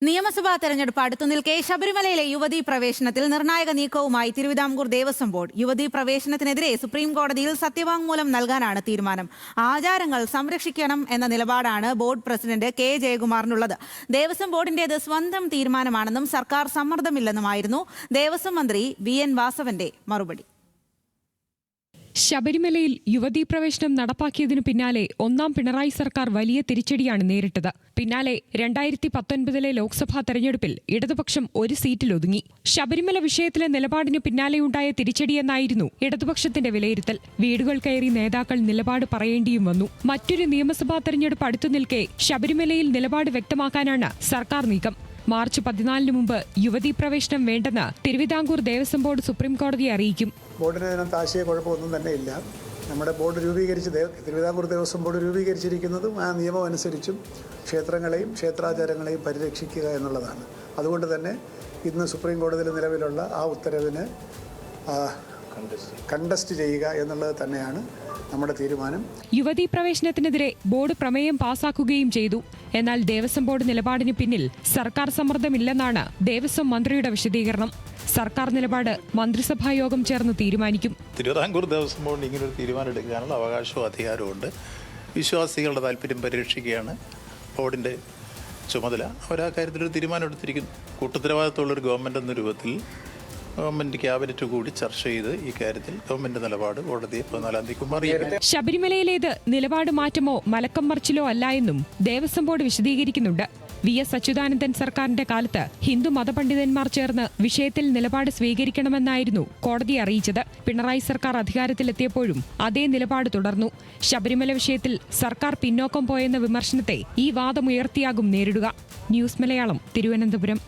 നിയമസഭാ തെരഞ്ഞെടുപ്പ് അടുത്തു നിൽക്കെ ശബരിമലയിലെ യുവതീ പ്രവേശനത്തിൽ നിർണായക നീക്കവുമായി തിരുവിതാംകൂർ ദേവസ്വം ബോർഡ്. യുവതീ പ്രവേശനത്തിനെതിരെ സുപ്രീം കോടതിയിൽ സത്യവാങ്മൂലം നൽകാനാണ് തീരുമാനം. ആചാരങ്ങൾ സംരക്ഷിക്കണം എന്ന നിലപാടാണ് ബോർഡ് പ്രസിഡന്റ് കെ ജയകുമാറിനുള്ളത്. ദേവസ്വം ബോർഡിന്റേത് സ്വന്തം തീരുമാനമാണെന്നും സർക്കാർ സമ്മർദ്ദമില്ലെന്നുമായിരുന്നു ദേവസ്വം മന്ത്രി VN വാസവന്റെ മറുപടി. ശബരിമലയിൽ യുവതീ പ്രവേശനം നടപ്പാക്കിയതിനു പിന്നാലെ ഒന്നാം പിണറായി സർക്കാർ വലിയ തിരിച്ചടിയാണ് നേരിട്ടത്. പിന്നാലെ 2019 ലോക്സഭാ തെരഞ്ഞെടുപ്പിൽ ഇടതുപക്ഷം ഒരു സീറ്റിലൊതുങ്ങി. ശബരിമല വിഷയത്തിലെ നിലപാടിന് പിന്നാലെയുണ്ടായ തിരിച്ചടിയെന്നായിരുന്നു ഇടതുപക്ഷത്തിന്റെ വിലയിരുത്തൽ. വീടുകൾ കയറി നേതാക്കൾ നിലപാട് പറയേണ്ടിയും വന്നു. മറ്റൊരു നിയമസഭാ തെരഞ്ഞെടുപ്പ് അടുത്തു നിൽക്കെ ശബരിമലയിൽ നിലപാട് വ്യക്തമാക്കാനാണ് സർക്കാർ നീക്കം. മാർച്ച് 14 മുമ്പ് യുവതീ പ്രവേശനം വേണ്ടെന്ന് തിരുവിതാംകൂർ ദേവസ്വം ബോർഡ് സുപ്രീം കോടതിയെ അറിയിക്കും. ബോർഡിന് അതിനകത്ത് ആശയ കുഴപ്പമൊന്നും തന്നെ ഇല്ല. നമ്മുടെ ബോർഡ് തിരുവിതാംകൂർ ദേവസ്വം ബോർഡ് രൂപീകരിച്ചിരിക്കുന്നതും ആ നിയമം അനുസരിച്ചും ക്ഷേത്രങ്ങളെയും ക്ഷേത്രാചാരങ്ങളെയും പരിരക്ഷിക്കുക എന്നുള്ളതാണ്. അതുകൊണ്ട് തന്നെ ഇന്ന് സുപ്രീം കോടതിയിൽ നിലവിലുള്ള ആ ഉത്തരവിന് കണ്ടസ്റ്റ് ചെയ്യുക എന്നുള്ളത് തന്നെയാണ് നമ്മുടെ തീരുമാനം. യുവതീ പ്രവേശനത്തിനെതിരെ ബോർഡ് പ്രമേയം പാസാക്കുകയും ചെയ്തു. എന്നാൽ ദേവസ്വം ബോർഡ് നിലപാടിന് പിന്നിൽ സർക്കാർ സമ്മർദ്ദമില്ലെന്നാണ് ദേവസ്വം മന്ത്രിയുടെ വിശദീകരണം. സർക്കാർ നിലപാട് മന്ത്രിസഭാ യോഗം ചേർന്ന് തീരുമാനിക്കും. തിരുവിതാംകൂർ ദേവസ്വം ബോർഡ് ഇങ്ങനൊരു തീരുമാനം എടുക്കാനുള്ള അവകാശവും അധികാരവും ഉണ്ട്. വിശ്വാസികളുടെ താല്പര്യം പരിരക്ഷിക്കുകയാണ് ബോർഡിന്റെ ചുമതല. അവർ ആ കാര്യത്തിലൊരു തീരുമാനം എടുത്തിരിക്കുന്നു. കൂട്ടുത്തരവാദിത്തമുള്ളൊരു ഗവൺമെന്റ് എന്ന രൂപത്തിൽ ഗവൺമെന്റ് ക്യാബിനറ്റ് കൂടി ചർച്ച ചെയ്ത് ഈ കാര്യത്തിൽ ഗവൺമെന്റ് നിലപാട് കോടതിയെ 14 തീയതി അറിയിക്കും. ശബരിമലയിലേത് നിലപാട് മാറ്റമോ മലക്കം മറിച്ചിലോ അല്ല എന്നും ദേവസ്വം ബോർഡ് വിശദീകരിക്കുന്നുണ്ട്. VS അച്യുതാനന്ദൻ സർക്കാരിന്റെ കാലത്ത് ഹിന്ദു മതപണ്ഡിതന്മാർ ചേർന്ന് വിഷയത്തിൽ നിലപാട് സ്വീകരിക്കണമെന്നായിരുന്നു കോടതിയെ അറിയിച്ചത്. പിണറായി സർക്കാർ അധികാരത്തിലെത്തിയപ്പോഴും അതേ നിലപാട് തുടർന്നു. ശബരിമല വിഷയത്തിൽ സർക്കാർ പിന്നോക്കം പോയെന്ന വിമർശനത്തെ ഈ വാദമുയർത്തിയാകും നേരിടുക. ന്യൂസ് മലയാളം, തിരുവനന്തപുരം.